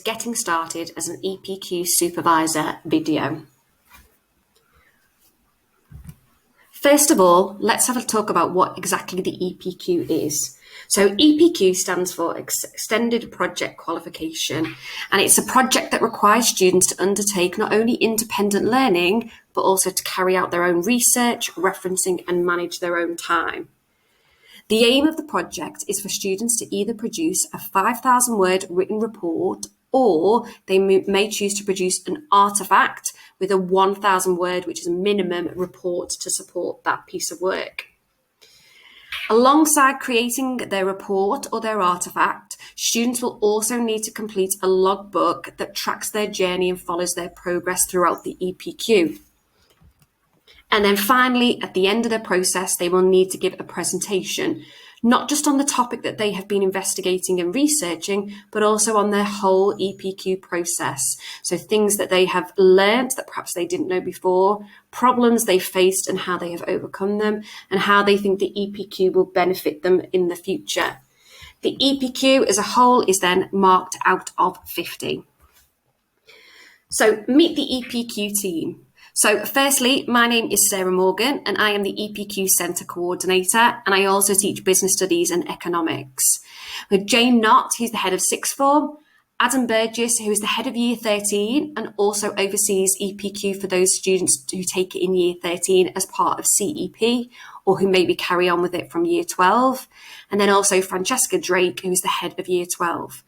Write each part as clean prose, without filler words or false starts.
Getting Started as an EPQ Supervisor video. First of all, let's have a talk about what exactly the EPQ is. So EPQ stands for Extended Project Qualification, and it's a project that requires students to undertake not only independent learning, but also to carry out their own research, referencing, and manage their own time. The aim of the project is for students to either produce a 5,000 word written report, or they may choose to produce an artifact with a 1,000 word, which is a minimum report to support that piece of work. Alongside creating their report or their artifact, students will also need to complete a logbook that tracks their journey and follows their progress throughout the EPQ. And then finally, at the end of the process, they will need to give a presentation, not just on the topic that they have been investigating and researching, but also on their whole EPQ process. So things that they have learned that perhaps they didn't know before, problems they faced and how they have overcome them, and how they think the EPQ will benefit them in the future. The EPQ as a whole is then marked out of 50. So meet the EPQ team. So firstly, my name is Sarah Morgan and I am the EPQ Centre Coordinator, and I also teach Business Studies and Economics. With Jane Knott, who's the head of Sixth Form, Adam Burgess, who is the head of Year 13 and also oversees EPQ for those students who take it in Year 13 as part of CEP, or who maybe carry on with it from Year 12, and then also Francesca Drake, who is the head of Year 12.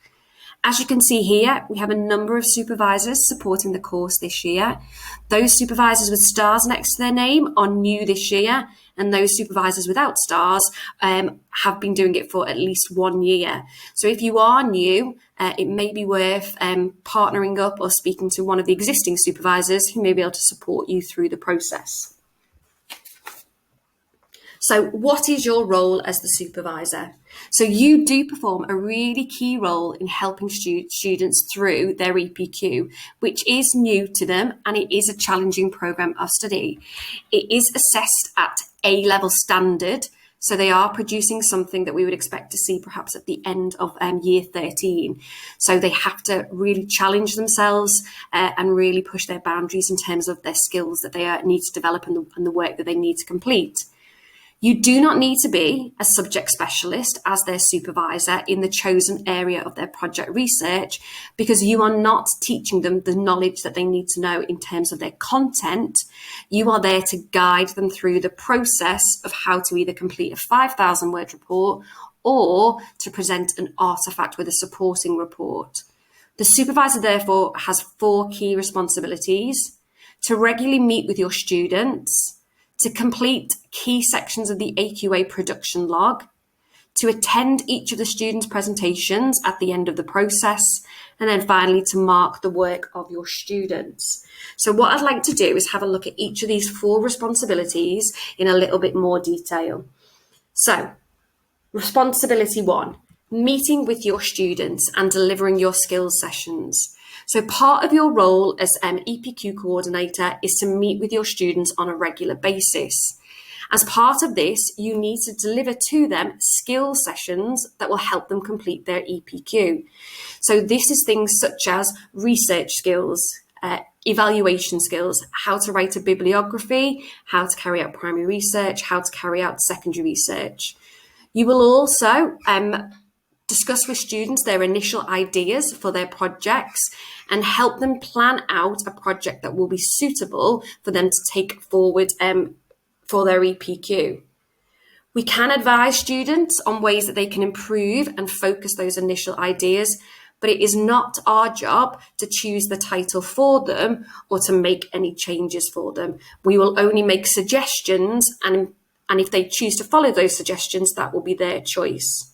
As you can see here, we have a number of supervisors supporting the course this year. Those supervisors with stars next to their name are new this year, and those supervisors without stars have been doing it for at least 1 year. So if you are new, it may be worth partnering up or speaking to one of the existing supervisors who may be able to support you through the process. So what is your role as the supervisor? So you do perform a really key role in helping students through their EPQ, which is new to them, and it is a challenging programme of study. It is assessed at A-level standard, so they are producing something that we would expect to see perhaps at the end of Year 13. So they have to really challenge themselves and really push their boundaries in terms of their skills that they need to develop and the work that they need to complete. You do not need to be a subject specialist as their supervisor in the chosen area of their project research, because you are not teaching them the knowledge that they need to know in terms of their content. You are there to guide them through the process of how to either complete a 5,000 word report or to present an artifact with a supporting report. The supervisor therefore has 4 key responsibilities: to regularly meet with your students, to complete key sections of the AQA production log, to attend each of the students' presentations at the end of the process, and then finally to mark the work of your students. So what I'd like to do is have a look at each of these 4 responsibilities in a little bit more detail. So, responsibility 1, meeting with your students and delivering your skills sessions. So part of your role as an EPQ coordinator is to meet with your students on a regular basis. As part of this, you need to deliver to them skill sessions that will help them complete their EPQ. So this is things such as research skills, evaluation skills, how to write a bibliography, how to carry out primary research, how to carry out secondary research. You will also discuss with students their initial ideas for their projects and help them plan out a project that will be suitable for them to take forward for their EPQ. We can advise students on ways that they can improve and focus those initial ideas, but it is not our job to choose the title for them or to make any changes for them. We will only make suggestions, and if they choose to follow those suggestions, that will be their choice.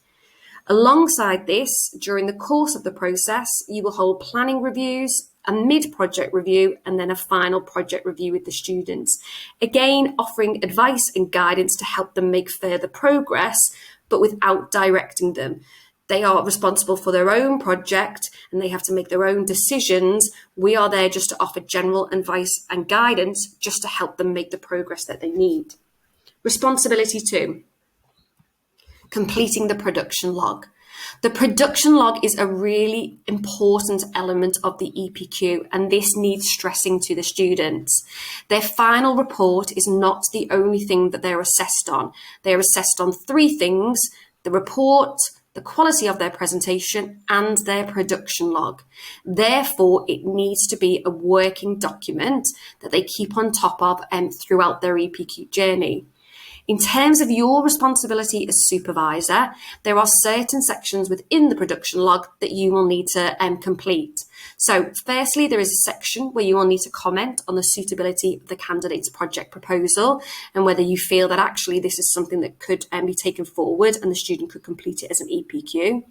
Alongside this, during the course of the process, you will hold planning reviews, a mid-project review, and then a final project review with the students. Again, offering advice and guidance to help them make further progress, but without directing them. They are responsible for their own project and they have to make their own decisions. We are there just to offer general advice and guidance just to help them make the progress that they need. Responsibility 2. Completing the production log. The production log is a really important element of the EPQ, and this needs stressing to the students. Their final report is not the only thing that they're assessed on. They're assessed on 3 things: the report, the quality of their presentation, and their production log. Therefore, it needs to be a working document that they keep on top of throughout their EPQ journey. In terms of your responsibility as supervisor, there are certain sections within the production log that you will need to complete. So firstly, there is a section where you will need to comment on the suitability of the candidate's project proposal and whether you feel that actually this is something that could be taken forward and the student could complete it as an EPQ.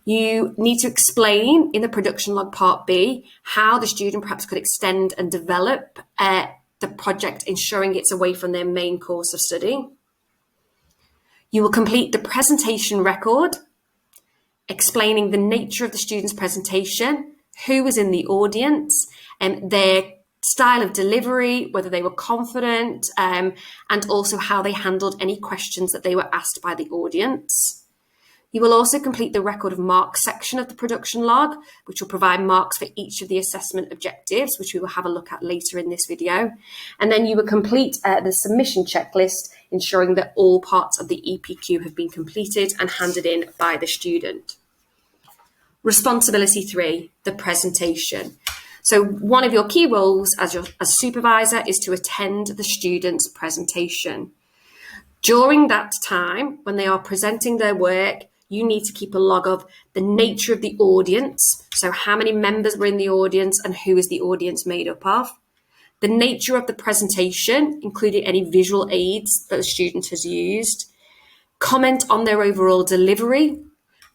You need to explain in the production log part B how the student perhaps could extend and develop the project, ensuring it's away from their main course of study. You will complete the presentation record, explaining the nature of the student's presentation, who was in the audience, and their style of delivery, whether they were confident, and also how they handled any questions that they were asked by the audience. You will also complete the record of marks section of the production log, which will provide marks for each of the assessment objectives, which we will have a look at later in this video. And then you will complete the submission checklist, ensuring that all parts of the EPQ have been completed and handed in by the student. Responsibility 3, the presentation. So one of your key roles as supervisor is to attend the student's presentation. During that time, when they are presenting their work, you need to keep a log of the nature of the audience, so how many members were in the audience and who is the audience made up of, the nature of the presentation, including any visual aids that the student has used, comment on their overall delivery,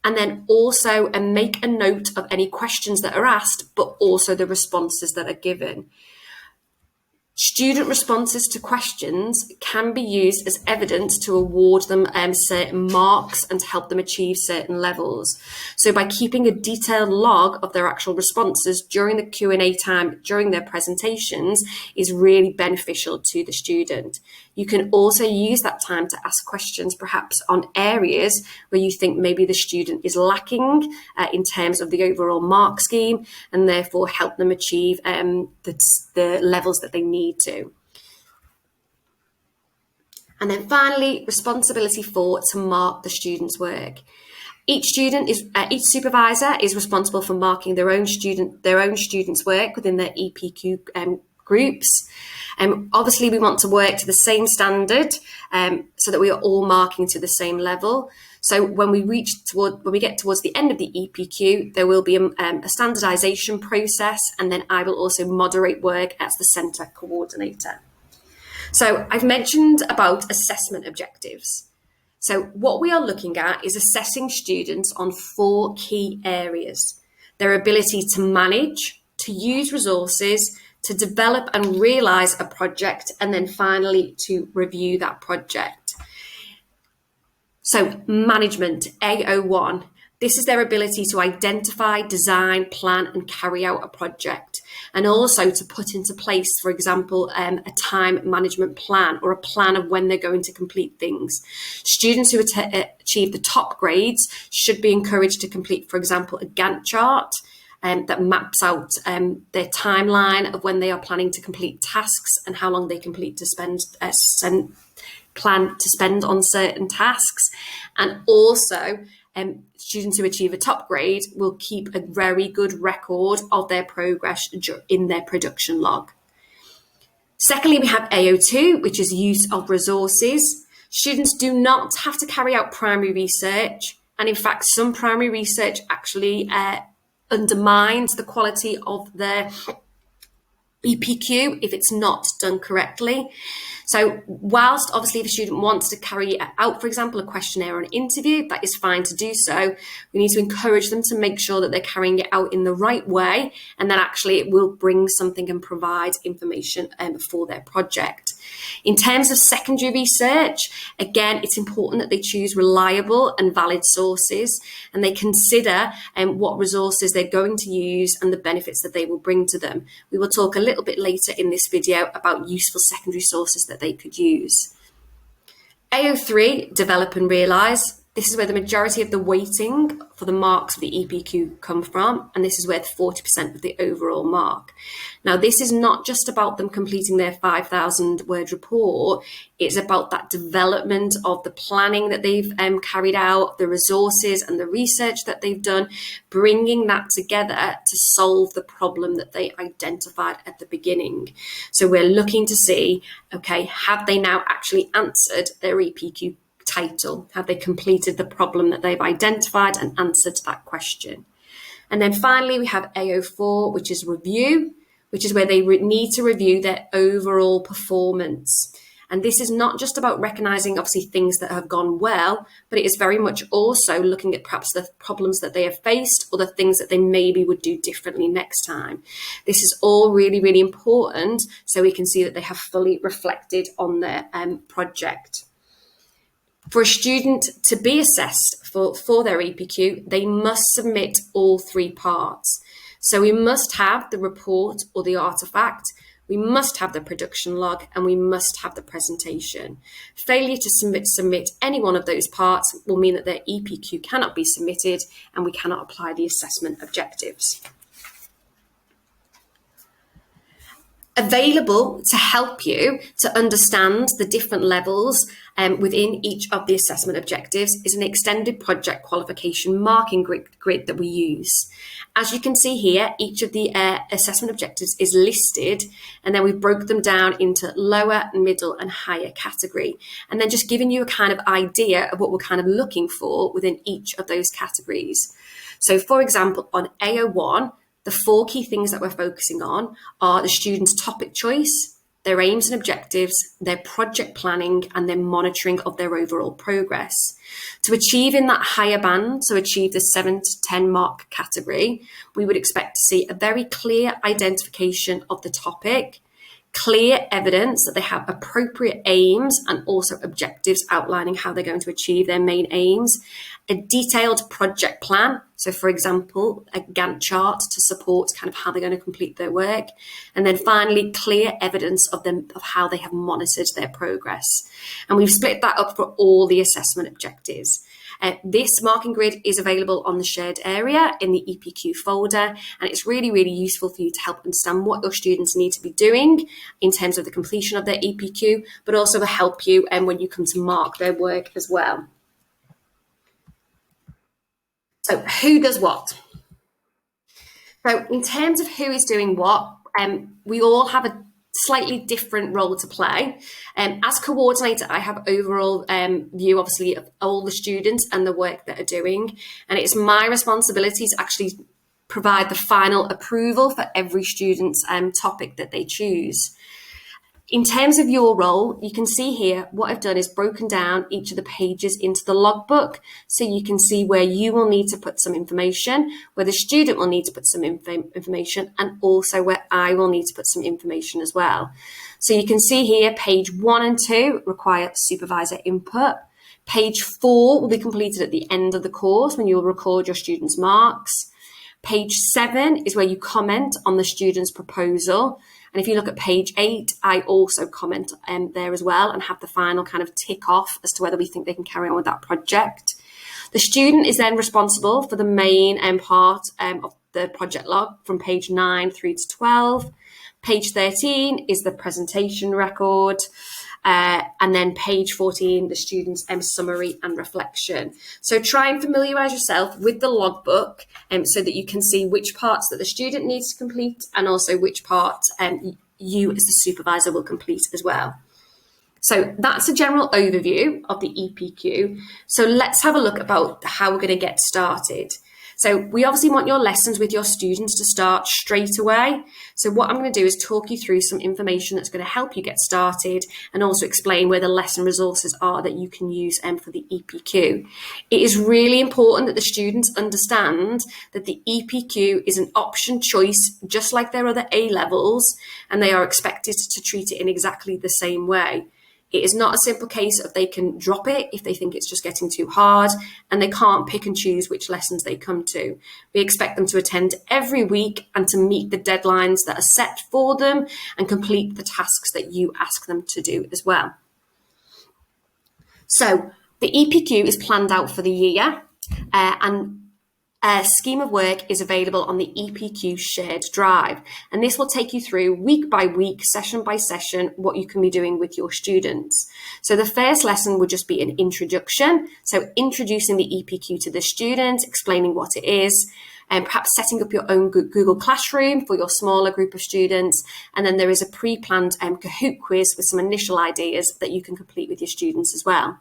and then also make a note of any questions that are asked, but also the responses that are given. Student responses to questions can be used as evidence to award them certain marks and to help them achieve certain levels. So by keeping a detailed log of their actual responses during the Q&A time, during their presentations, is really beneficial to the student. You can also use that time to ask questions perhaps on areas where you think maybe the student is lacking in terms of the overall mark scheme, and therefore help them achieve the levels that they need to. And then finally, responsibility 4, to mark the student's work. Each supervisor is responsible for marking their own student's work within their EPQ groups. Obviously, we want to work to the same standard so that we are all marking to the same level. So when we get towards the end of the EPQ, there will be a standardisation process, and then I will also moderate work as the centre coordinator. So I've mentioned about assessment objectives. So what we are looking at is assessing students on 4 key areas: their ability to manage, to use resources, to develop and realise a project, and then finally to review that project. So management, AO1, this is their ability to identify, design, plan and carry out a project, and also to put into place, for example, a time management plan or a plan of when they're going to complete things. Students who achieve the top grades should be encouraged to complete, for example, a Gantt chart that maps out their timeline of when they are planning to complete tasks and how long they plan to spend on certain tasks. And also students who achieve a top grade will keep a very good record of their progress in their production log. Secondly, we have AO2, which is use of resources. Students do not have to carry out primary research, and in fact some primary research actually undermines the quality of their EPQ if it's not done correctly. So whilst obviously if a student wants to carry out, for example, a questionnaire or an interview, that is fine to do so. We need to encourage them to make sure that they're carrying it out in the right way, and then actually it will bring something and provide information for their project. In terms of secondary research, again, it's important that they choose reliable and valid sources, and they consider what resources they're going to use and the benefits that they will bring to them. We will talk a little bit later in this video about useful secondary sources that they could use. AO3, develop and realise. This is where the majority of the weighting for the marks of the EPQ come from, and this is where 40% of the overall mark. Now, this is not just about them completing their 5,000 word report, it's about that development of the planning that they've carried out, the resources and the research that they've done, bringing that together to solve the problem that they identified at the beginning. So we're looking to see, okay, have they now actually answered their EPQ title? Have they completed the problem that they've identified and answered that question? And then finally, we have AO4, which is review, which is where they need to review their overall performance. And this is not just about recognizing, obviously, things that have gone well, but it is very much also looking at perhaps the problems that they have faced or the things that they maybe would do differently next time. This is all really, really important so we can see that they have fully reflected on their project. For a student to be assessed for their EPQ, they must submit all three parts. So we must have the report or the artifact, we must have the production log, and we must have the presentation. Failure to submit any one of those parts will mean that their EPQ cannot be submitted and we cannot apply the assessment objectives. Available to help you to understand the different levels within each of the assessment objectives is an extended project qualification marking grid that we use. As you can see here, each of the assessment objectives is listed, and then we've broke them down into lower, middle, and higher category, and then just giving you a kind of idea of what we're kind of looking for within each of those categories. So for example, on AO1, the 4 key things that we're focusing on are the student's topic choice, their aims and objectives, their project planning, and their monitoring of their overall progress. To achieve in that higher band, so achieve the 7 to 10 mark category, we would expect to see a very clear identification of the topic, clear evidence that they have appropriate aims and also objectives outlining how they're going to achieve their main aims, a detailed project plan, so for example, a Gantt chart to support kind of how they're going to complete their work, and then finally, clear evidence of how they have monitored their progress. And we've split that up for all the assessment objectives. This marking grid is available on the shared area in the EPQ folder, and it's really, really useful for you to help understand what your students need to be doing in terms of the completion of their EPQ, but also to help you when you come to mark their work as well. So who does what? So in terms of who is doing what, we all have a slightly different role to play. As coordinator, I have overall view, obviously, of all the students and the work that are doing. And it's my responsibility to actually provide the final approval for every student's topic that they choose. In terms of your role, you can see here what I've done is broken down each of the pages into the logbook, so you can see where you will need to put some information, where the student will need to put some information, and also where I will need to put some information as well. So you can see here page 1 and 2 require supervisor input. Page 4 will be completed at the end of the course when you will record your students' marks. Page 7 is where you comment on the student's proposal. And if you look at page 8, I also comment there as well and have the final kind of tick off as to whether we think they can carry on with that project. The student is then responsible for the main part of the project log from page 9 through to 12. Page 13 is the presentation record. And then page 14, the student's summary and reflection. So try and familiarise yourself with the logbook so that you can see which parts that the student needs to complete and also which parts you as the supervisor will complete as well. So that's a general overview of the EPQ. So let's have a look about how we're going to get started. So we obviously want your lessons with your students to start straight away. So what I'm going to do is talk you through some information that's going to help you get started and also explain where the lesson resources are that you can use for the EPQ. It is really important that the students understand that the EPQ is an option choice, just like their other A levels, and they are expected to treat it in exactly the same way. It is not a simple case of they can drop it if they think it's just getting too hard, and they can't pick and choose which lessons they come to. We expect them to attend every week and to meet the deadlines that are set for them and complete the tasks that you ask them to do as well. So The EPQ is planned out for the year, and a scheme of work is available on the EPQ shared drive, and this will take you through week by week, session by session, what you can be doing with your students. So the first lesson would just be an introduction, so introducing the EPQ to the students, explaining what it is, and perhaps setting up your own Google Classroom for your smaller group of students. And then there is a pre-planned Kahoot quiz with some initial ideas that you can complete with your students as well.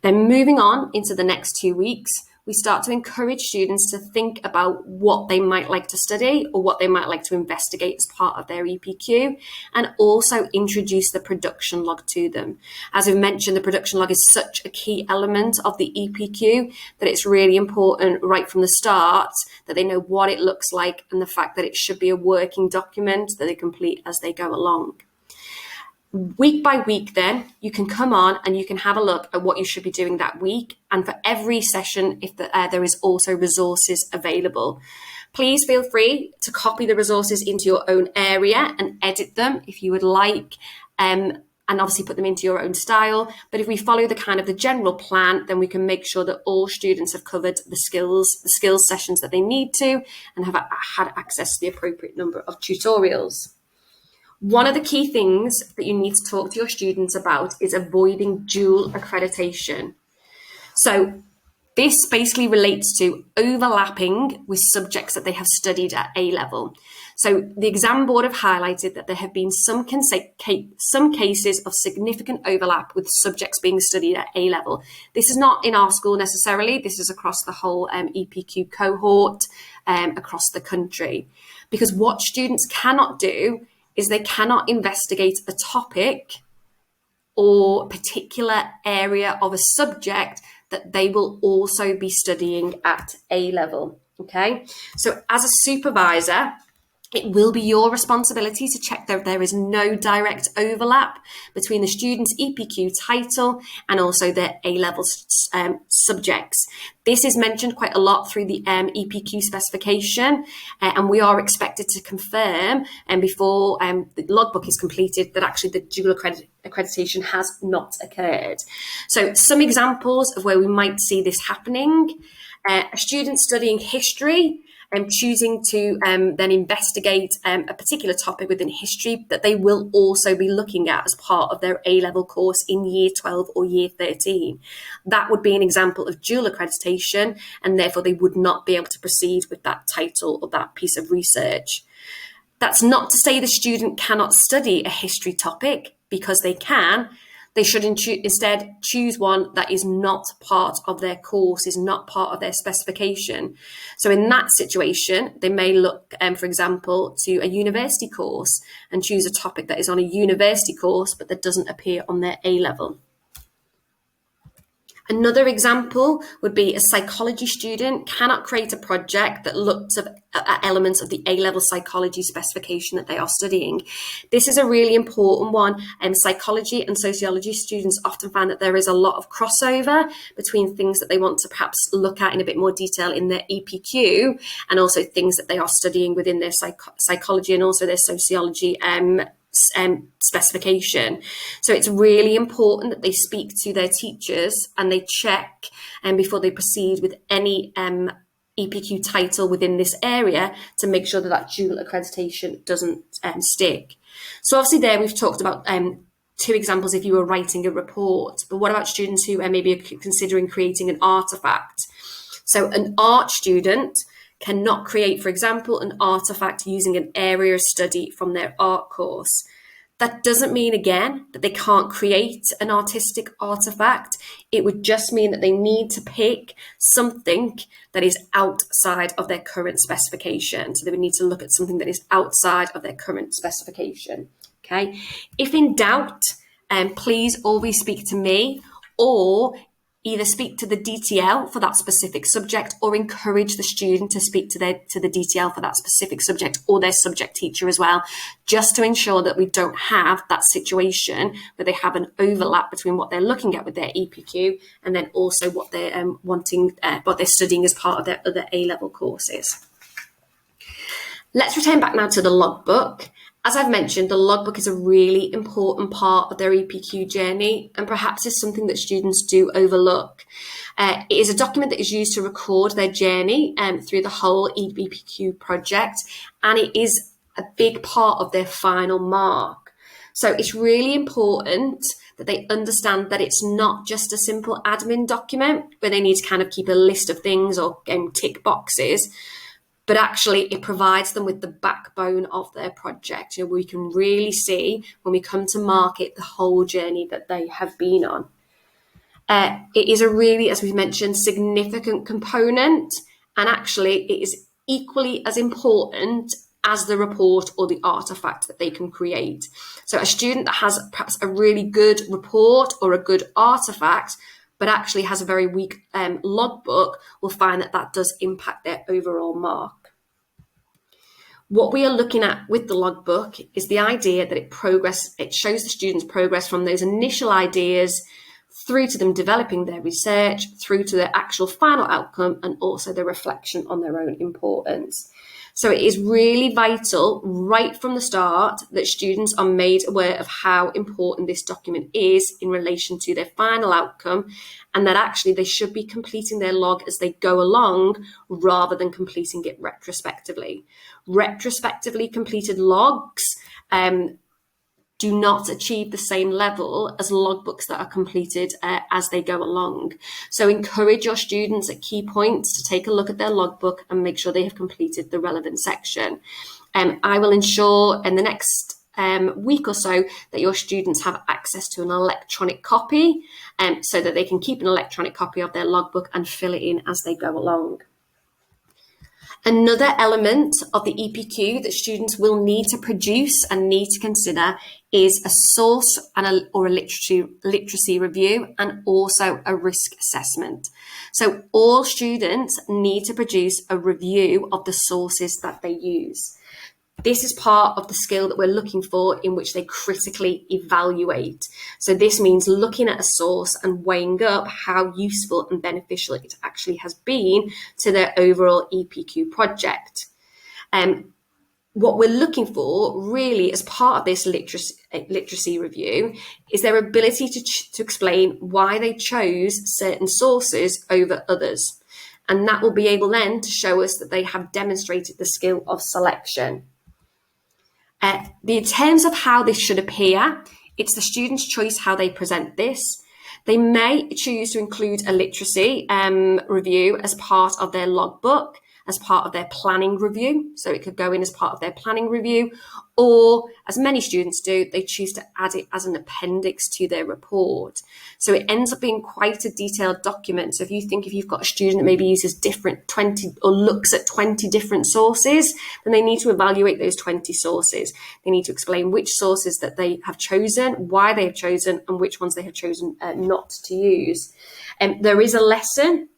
Then moving on into the next 2 weeks, we start to encourage students to think about what they might like to study or what they might like to investigate as part of their EPQ, and also introduce the production log to them. As we mentioned, the production log is such a key element of the EPQ that it's really important right from the start that they know what it looks like and the fact that it should be a working document that they complete as they go along. Week by week, then, you can come on and you can have a look at what you should be doing that week. And for every session, if there is also resources available. Please feel free to copy the resources into your own area and edit them if you would like, and obviously put them into your own style. But if we follow the general plan, then we can make sure that all students have covered the skills sessions that they need to and have had access to the appropriate number of tutorials. One of the key things that you need to talk to your students about is avoiding dual accreditation. So this basically relates to overlapping with subjects that they have studied at A-level. So the exam board have highlighted that there have been some cases of significant overlap with subjects being studied at A-level. This is not in our school necessarily. This is across the whole EPQ cohort across the country. Because what students cannot do is they cannot investigate a topic or particular area of a subject that they will also be studying at A-level, okay? So as a supervisor, it will be your responsibility to check that there is no direct overlap between the student's EPQ title and also their A-level subjects. This is mentioned quite a lot through the EPQ specification, and we are expected to confirm before the logbook is completed that actually the dual accreditation has not occurred. So some examples of where we might see this happening: a student studying history and choosing to then investigate a particular topic within history that they will also be looking at as part of their A-level course in year 12 or year 13. That would be an example of dual accreditation, and therefore they would not be able to proceed with that title or that piece of research. That's not to say the student cannot study a history topic, because they can. They should instead choose one that is not part of their course, is not part of their specification. So in that situation, they may look, for example, to a university course and choose a topic that is on a university course, but that doesn't appear on their A-level. Another example would be a psychology student cannot create a project that looks at elements of the A-level psychology specification that they are studying. This is a really important one. Psychology and sociology students often find that there is a lot of crossover between things that they want to perhaps look at in a bit more detail in their EPQ, and also things that they are studying within their psychology and also their sociology specification. So it's really important that they speak to their teachers and they check before they proceed with any EPQ title within this area to make sure that that dual accreditation doesn't stick. So obviously there we've talked about two examples if you were writing a report, but what about students who maybe are considering creating an artifact? So an art student cannot create, for example, an artifact using an area of study from their art course. That doesn't mean, again, that they can't create an artistic artifact. It would just mean that they need to pick something that is outside of their current specification. So they would need to look at something that is outside of their current specification. Okay. If in doubt, please always speak to me, or either speak to the DTL for that specific subject, or encourage the student to speak to the DTL for that specific subject, or their subject teacher as well, just to ensure that we don't have that situation where they have an overlap between what they're looking at with their EPQ and then also what they're what they're studying as part of their other A-level courses. Let's return back now to the logbook. As I've mentioned, the logbook is a really important part of their EPQ journey, and perhaps is something that students do overlook. It is a document that is used to record their journey through the whole EPQ project, and it is a big part of their final mark. So it's really important that they understand that it's not just a simple admin document where they need to kind of keep a list of things or tick boxes, but actually it provides them with the backbone of their project. We can really see when we come to market the whole journey that they have been on. It is a really, as we've mentioned, significant component, and actually it is equally as important as the report or the artifact that they can create. So a student that has perhaps a really good report or a good artifact, but actually has a very weak logbook, will find that that does impact their overall mark. What we are looking at with the logbook is the idea that it shows the students progress from those initial ideas through to them developing their research, through to their actual final outcome, and also the reflection on their own importance. So it is really vital right from the start that students are made aware of how important this document is in relation to their final outcome, and that actually they should be completing their log as they go along rather than completing it retrospectively. Retrospectively completed logs do not achieve the same level as logbooks that are completed as they go along. So encourage your students at key points to take a look at their logbook and make sure they have completed the relevant section. I will ensure in the next week or so that your students have access to an electronic copy so that they can keep an electronic copy of their logbook and fill it in as they go along. Another element of the EPQ that students will need to produce and need to consider is a source or a literacy review, and also a risk assessment. So all students need to produce a review of the sources that they use. This is part of the skill that we're looking for, in which they critically evaluate. So this means looking at a source and weighing up how useful and beneficial it actually has been to their overall EPQ project. What we're looking for really as part of this literacy review is their ability to explain why they chose certain sources over others. And that will be able then to show us that they have demonstrated the skill of selection. In terms of how this should appear, it's the student's choice how they present this. They may choose to include a literacy review as part of their logbook, as part of their planning review. So it could go in as part of their planning review, or as many students do, they choose to add it as an appendix to their report. So it ends up being quite a detailed document. So if you've got a student that maybe uses 20 or looks at 20 different sources, then they need to evaluate those 20 sources. They need to explain which sources that they have chosen, why they have chosen, and which ones they have chosen not to use. There is a lesson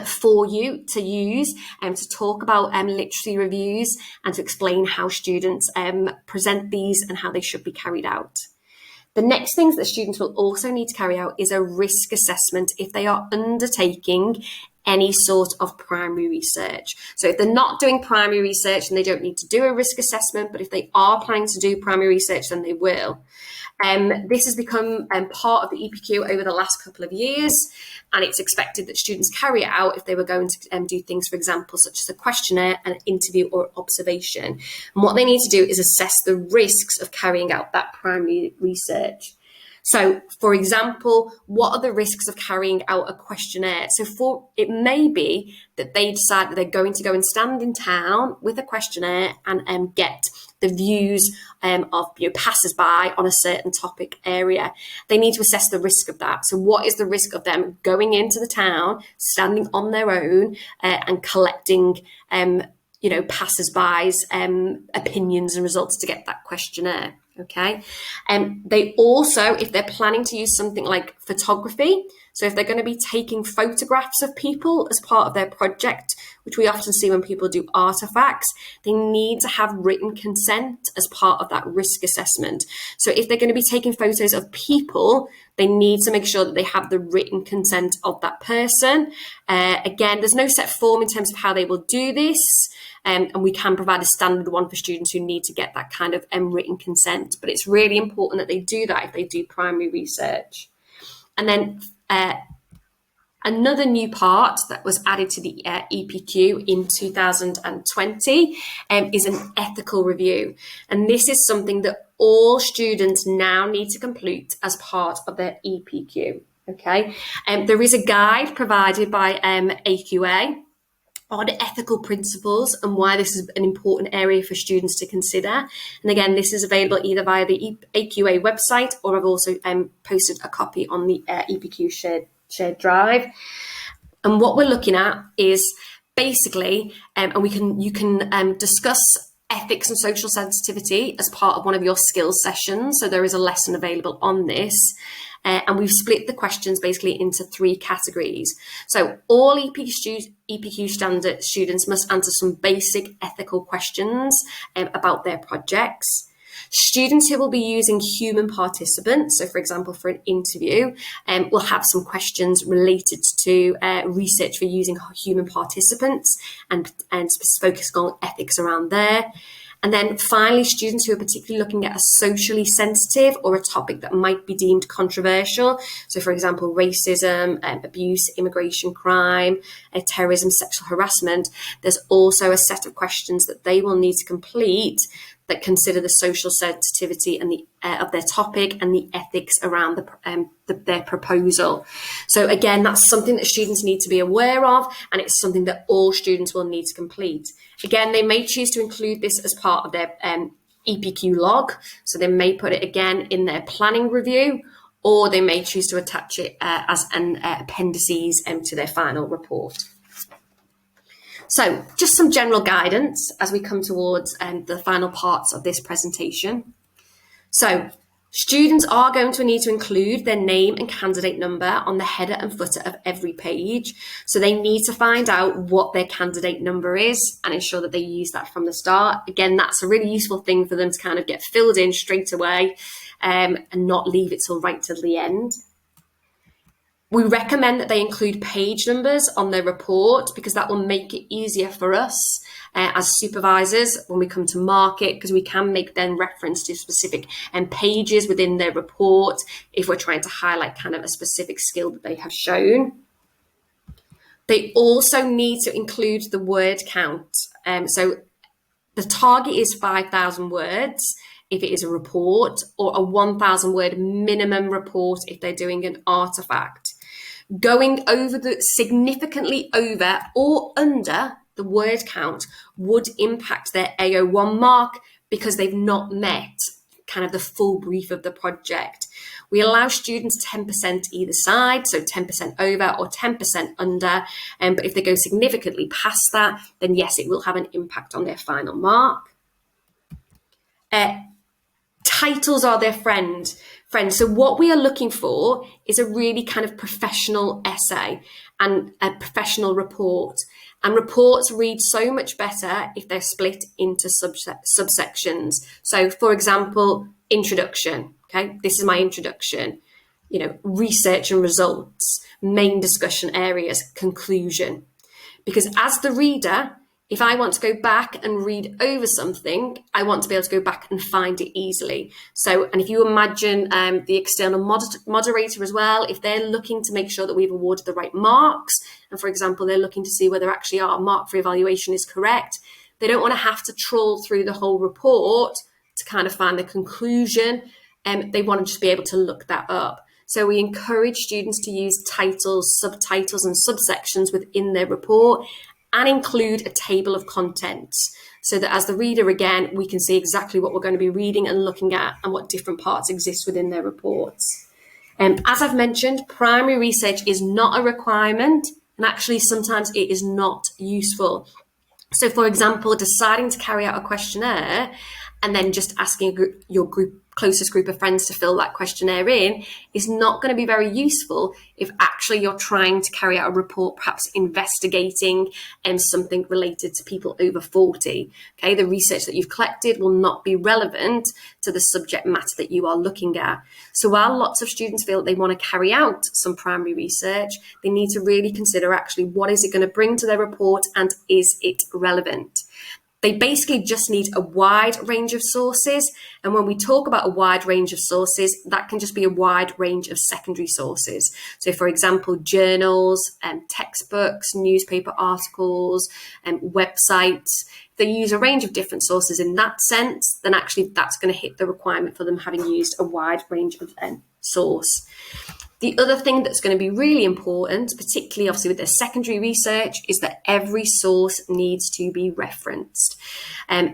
for you to use to talk about literacy reviews and to explain how students present these and how they should be carried out. The next things that students will also need to carry out is a risk assessment if they are undertaking any sort of primary research. So if they're not doing primary research, then they don't need to do a risk assessment, but if they are planning to do primary research, then they will. This has become part of the EPQ over the last couple of years, and it's expected that students carry it out if they were going to do things, for example, such as a questionnaire, an interview, or observation. And what they need to do is assess the risks of carrying out that primary research. So, for example, what are the risks of carrying out a questionnaire? So it may be that they decide that they're going to go and stand in town with a questionnaire and get the views of passers-by on a certain topic area. They need to assess the risk of that. So what is the risk of them going into the town, standing on their own and collecting passers-by's opinions and results to get that questionnaire? Okay. They also, if they're planning to use something like photography, So if they're going to be taking photographs of people as part of their project, which we often see when people do artifacts, they need to have written consent as part of that risk assessment. So if they're going to be taking photos of people, they need to make sure that they have the written consent of that person. Again, there's no set form in terms of how they will do this. And we can provide a standard one for students who need to get that kind of written consent. But it's really important that they do that if they do primary research. And then another new part that was added to the EPQ in 2020 is an ethical review. And this is something that all students now need to complete as part of their EPQ. Okay, there is a guide provided by AQA on ethical principles and why this is an important area for students to consider. And again, this is available either via the AQA website, or I've also posted a copy on the EPQ shared drive. And what we're looking at is basically, and you can discuss ethics and social sensitivity as part of one of your skills sessions. So there is a lesson available on this. And we've split the questions basically into 3 categories. So all EPQ standard students must answer some basic ethical questions about their projects. Students who will be using human participants, so for example, for an interview, will have some questions related to research for using human participants and focusing on ethics around there. And then finally, students who are particularly looking at a socially sensitive or a topic that might be deemed controversial. So for example, racism, abuse, immigration crime, terrorism, sexual harassment. There's also a set of questions that they will need to complete that consider the social sensitivity and of their topic and the ethics around their proposal. So again, that's something that students need to be aware of, and it's something that all students will need to complete. Again, they may choose to include this as part of their EPQ log, so they may put it again in their planning review, or they may choose to attach it as an appendices to their final report. So just some general guidance as we come towards the final parts of this presentation. So students are going to need to include their name and candidate number on the header and footer of every page. So they need to find out what their candidate number is and ensure that they use that from the start. Again, that's a really useful thing for them to kind of get filled in straight away and not leave it till the end. We recommend that they include page numbers on their report because that will make it easier for us as supervisors when we come to market, because we can make then reference to specific pages within their report if we're trying to highlight kind of a specific skill that they have shown. They also need to include the word count. So the target is 5,000 words if it is a report, or a 1,000 word minimum report if they're doing an artifact. Going significantly over or under the word count would impact their AO1 mark because they've not met kind of the full brief of the project. We allow students 10% either side, so 10% over or 10% under, but if they go significantly past that, then yes, it will have an impact on their final mark. Titles are their friends. So what we are looking for is a really kind of professional essay and a professional report. And reports read so much better if they're split into subsections. So for example, introduction. Okay, this is my introduction. Research and results, main discussion areas, conclusion. Because as the reader, if I want to go back and read over something, I want to be able to go back and find it easily. So, and if you imagine the external moderator as well, if they're looking to make sure that we've awarded the right marks, and for example, they're looking to see whether actually our mark for evaluation is correct, they don't want to have to trawl through the whole report to kind of find the conclusion. They want to just be able to look that up. So we encourage students to use titles, subtitles, and subsections within their report, and include a table of contents so that as the reader, again, we can see exactly what we're going to be reading and looking at and what different parts exist within their reports. As I've mentioned, primary research is not a requirement, and actually sometimes it is not useful. So for example, deciding to carry out a questionnaire and then just asking your closest group of friends to fill that questionnaire in is not going to be very useful if actually you're trying to carry out a report, perhaps investigating something related to people over 40. Okay, the research that you've collected will not be relevant to the subject matter that you are looking at. So while lots of students feel that they want to carry out some primary research, they need to really consider actually what is it going to bring to their report and is it relevant. They basically just need a wide range of sources. And when we talk about a wide range of sources, that can just be a wide range of secondary sources. So for example, journals, textbooks, newspaper articles, websites. If they use a range of different sources in that sense, then actually that's going to hit the requirement for them having used a wide range of source. The other thing that's going to be really important, particularly obviously with their secondary research, is that every source needs to be referenced.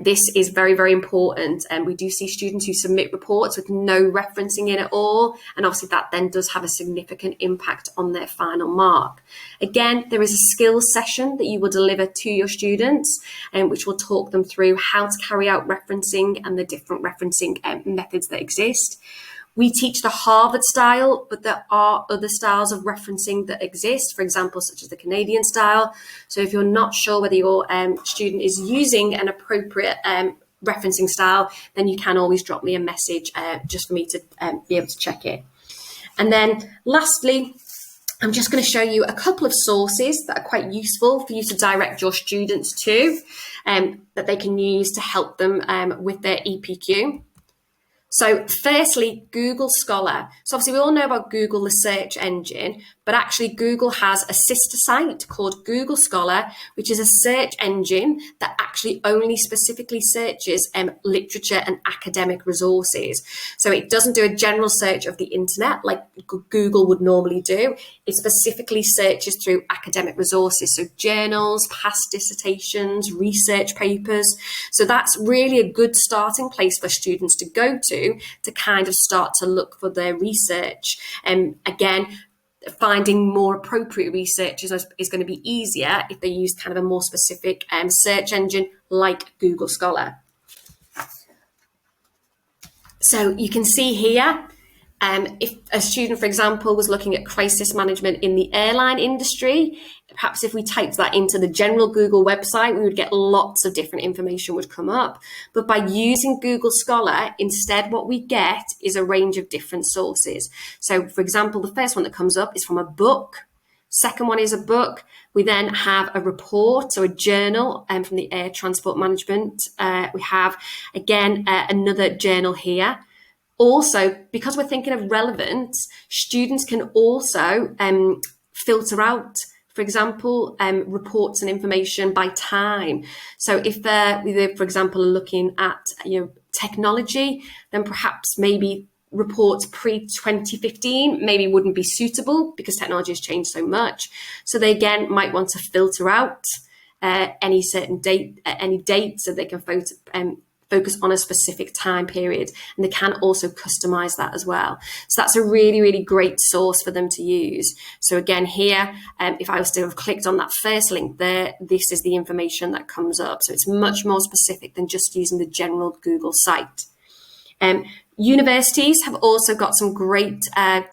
This is very, very important. And we do see students who submit reports with no referencing in at all. And obviously that then does have a significant impact on their final mark. Again, there is a skills session that you will deliver to your students, which will talk them through how to carry out referencing and the different referencing methods that exist. We teach the Harvard style, but there are other styles of referencing that exist, for example, such as the Canadian style. So if you're not sure whether your student is using an appropriate referencing style, then you can always drop me a message just for me to be able to check it. And then lastly, I'm just going to show you a couple of sources that are quite useful for you to direct your students to, that they can use to help them with their EPQ. So firstly, Google Scholar. So obviously we all know about Google, the search engine, but actually Google has a sister site called Google Scholar, which is a search engine that actually only specifically searches literature and academic resources. So it doesn't do a general search of the internet like Google would normally do. It specifically searches through academic resources, so journals, past dissertations, research papers. So that's really a good starting place for students to go to kind of start to look for their research. And again, finding more appropriate research is going to be easier if they use kind of a more specific search engine like Google Scholar. So you can see here, if a student, for example, was looking at crisis management in the airline industry, perhaps if we typed that into the general Google website, we would get lots of different information would come up. But by using Google Scholar, instead what we get is a range of different sources. So for example, the first one that comes up is from a book. Second one is a book. We then have a report, so a journal from the air transport management. We have, again, another journal here. Also, because we're thinking of relevance, students can also filter out, for example, reports and information by time. So if they, for example, are looking at technology, then perhaps maybe reports pre-2015 maybe wouldn't be suitable because technology has changed so much. So they again might want to filter out any certain date, any date, so they can focus on a specific time period, and they can also customize that as well. So that's a really, really great source for them to use. So again, here, if I was to have clicked on that first link there, this is the information that comes up. So it's much more specific than just using the general Google site. Universities have also got some great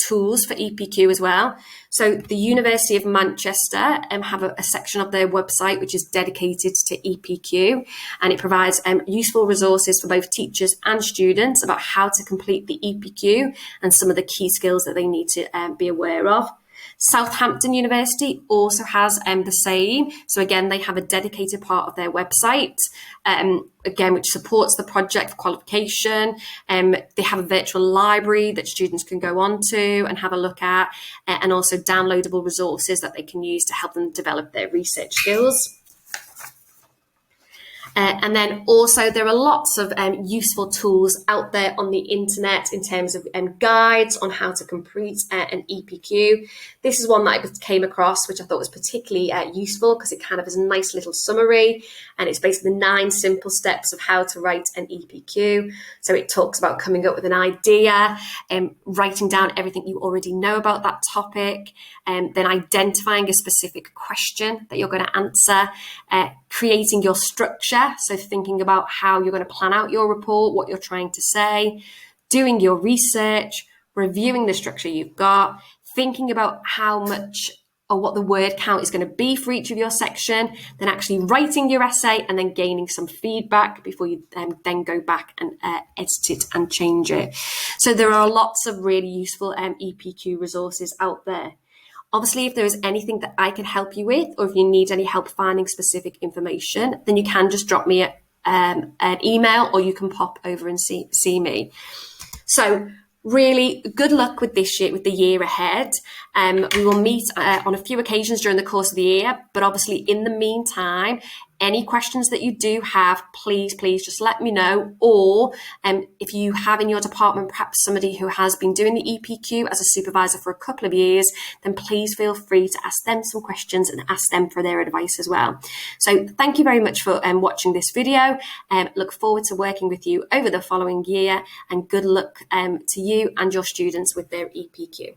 tools for EPQ as well. So the University of Manchester have a section of their website which is dedicated to EPQ, and it provides useful resources for both teachers and students about how to complete the EPQ and some of the key skills that they need to be aware of. Southampton University also has the same. So again, they have a dedicated part of their website, again, which supports the project for qualification. They have a virtual library that students can go on to and have a look at, and also downloadable resources that they can use to help them develop their research skills. And then also there are lots of useful tools out there on the internet in terms of guides on how to complete an EPQ. This is one that I came across, which I thought was particularly useful because it kind of is a nice little summary, and it's basically the 9 simple steps of how to write an EPQ. So it talks about coming up with an idea, writing down everything you already know about that topic, then identifying a specific question that you're going to answer, creating your structure, so thinking about how you're going to plan out your report, what you're trying to say, doing your research, reviewing the structure you've got, thinking about how much or what the word count is going to be for each of your section, then actually writing your essay and then gaining some feedback before you then go back and edit it and change it. So there are lots of really useful EPQ resources out there. Obviously, if there is anything that I can help you with, or if you need any help finding specific information, then you can just drop me an email, or you can pop over and see me. So really good luck with this year, with the year ahead. We will meet on a few occasions during the course of the year, but obviously in the meantime, any questions that you do have, please just let me know. Or if you have in your department perhaps somebody who has been doing the EPQ as a supervisor for a couple of years, then please feel free to ask them some questions and ask them for their advice as well. So thank you very much for watching this video. Look forward to working with you over the following year, and good luck to you and your students with their EPQ.